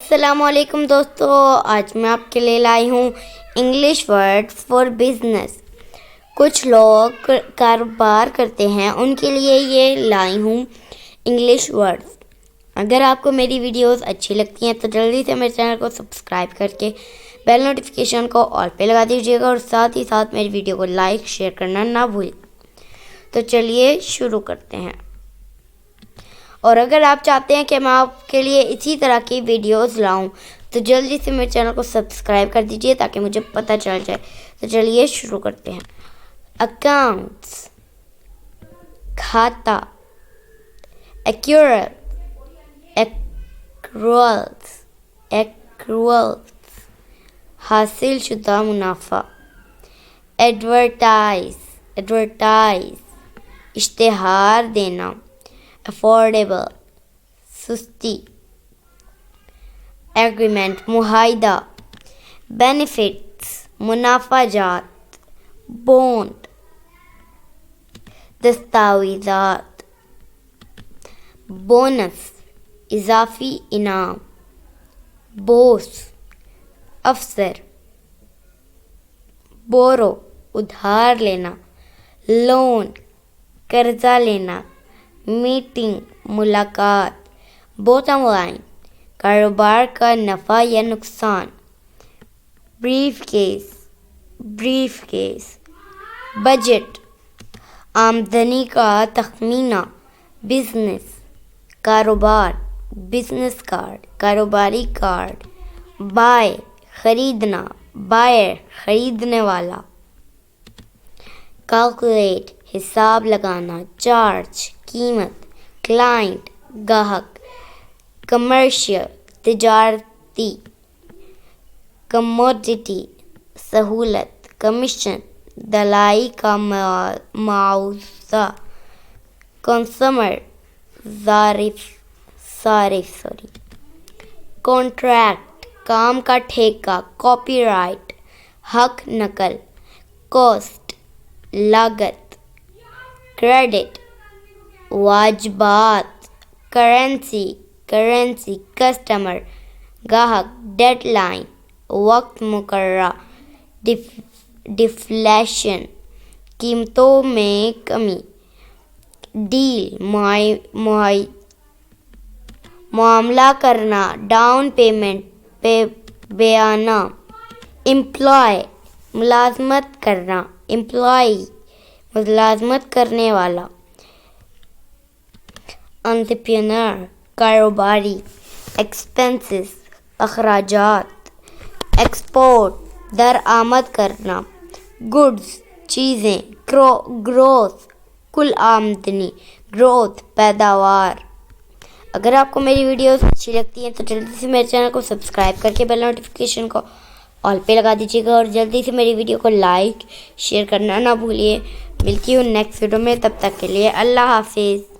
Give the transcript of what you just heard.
السلام علیکم دوستو، آج میں آپ کے لیے لائی ہوں انگلش ورڈ فار بزنس۔ کچھ لوگ کاروبار کرتے ہیں، ان کے لیے یہ لائی ہوں انگلش ورڈ۔ اگر آپ کو میری ویڈیوز اچھی لگتی ہیں تو جلدی سے میرے چینل کو سبسکرائب کر کے بیل نوٹیفیکیشن کو آل پہ لگا دیجیے گا، اور ساتھ ہی ساتھ میری ویڈیو کو لائک شیئر کرنا نہ بھولیں۔ تو چلیے شروع کرتے ہیں۔ اور اگر آپ چاہتے ہیں کہ میں آپ کے لیے اسی طرح کی ویڈیوز لاؤں تو جلدی سے میرے چینل کو سبسکرائب کر دیجئے تاکہ مجھے پتہ چل جائے۔ تو چلیے شروع کرتے ہیں۔ اکاؤنٹس، کھاتا، ایکرولز، حاصل شدہ منافع۔ ایڈورٹائز، اشتہار دینا۔ افورڈیبل، سستی۔ ایگریمنٹ، معاہدہ۔ بینیفٹس، منافع جات۔ بونڈ، دستاویزات۔ بونس، اضافی انعام۔ بوس، افسر۔ بورو، ادھار لینا۔ لون، قرضہ لینا۔ میٹنگ، ملاقات۔ بوٹم لائن، کاروبار کا نفع یا نقصان۔ Brief case. بجٹ، آمدنی کا تخمینہ۔ بزنس، کاروبار۔ بزنس کارڈ، کاروباری کارڈ۔ بائی، خریدنا۔ بائر، خریدنے والا۔ کیلکولیٹ، حساب لگانا۔ چارج، قیمت۔ کلائنٹ، گاہک۔ کمرشل، تجارتی۔ کموڈٹی، سہولت۔ کمیشن، دلائی کا معاوضہ۔ کنزیومر، صارف۔ کانٹریکٹ، کام کا ٹھیکہ۔ کاپی رائٹ، حق نقل۔ کاسٹ، لاگت۔ کریڈٹ، واجبات۔ Currency, customer. گاہک، ڈیڈ لائن، وقت مقررہ۔ ڈیفلیشن، قیمتوں میں کمی۔ ڈیل، معاملہ کرنا۔ Down payment, بیانہ۔ امپلائی، ملازمت کرنا۔ امپلائی، ملازمت کرنے والا۔ انٹرپرینور، کاروباری۔ ایکسپنسز، اخراجات۔ ایکسپورٹ، درآمد کرنا۔ گڈز، چیزیں۔ گروتھ، کل آمدنی۔ گروتھ، پیداوار۔ اگر آپ کو میری ویڈیوز اچھی لگتی ہیں تو جلدی سے میرے چینل کو سبسکرائب کر کے بیل نوٹیفیکیشن کو آل پہ لگا دیجیے گا، اور جلدی سے میری ویڈیو کو لائک شیئر کرنا نہ بھولیے۔ ملتی ہوں نیکسٹ ویڈیو میں، تب تک کے لیے اللہ حافظ۔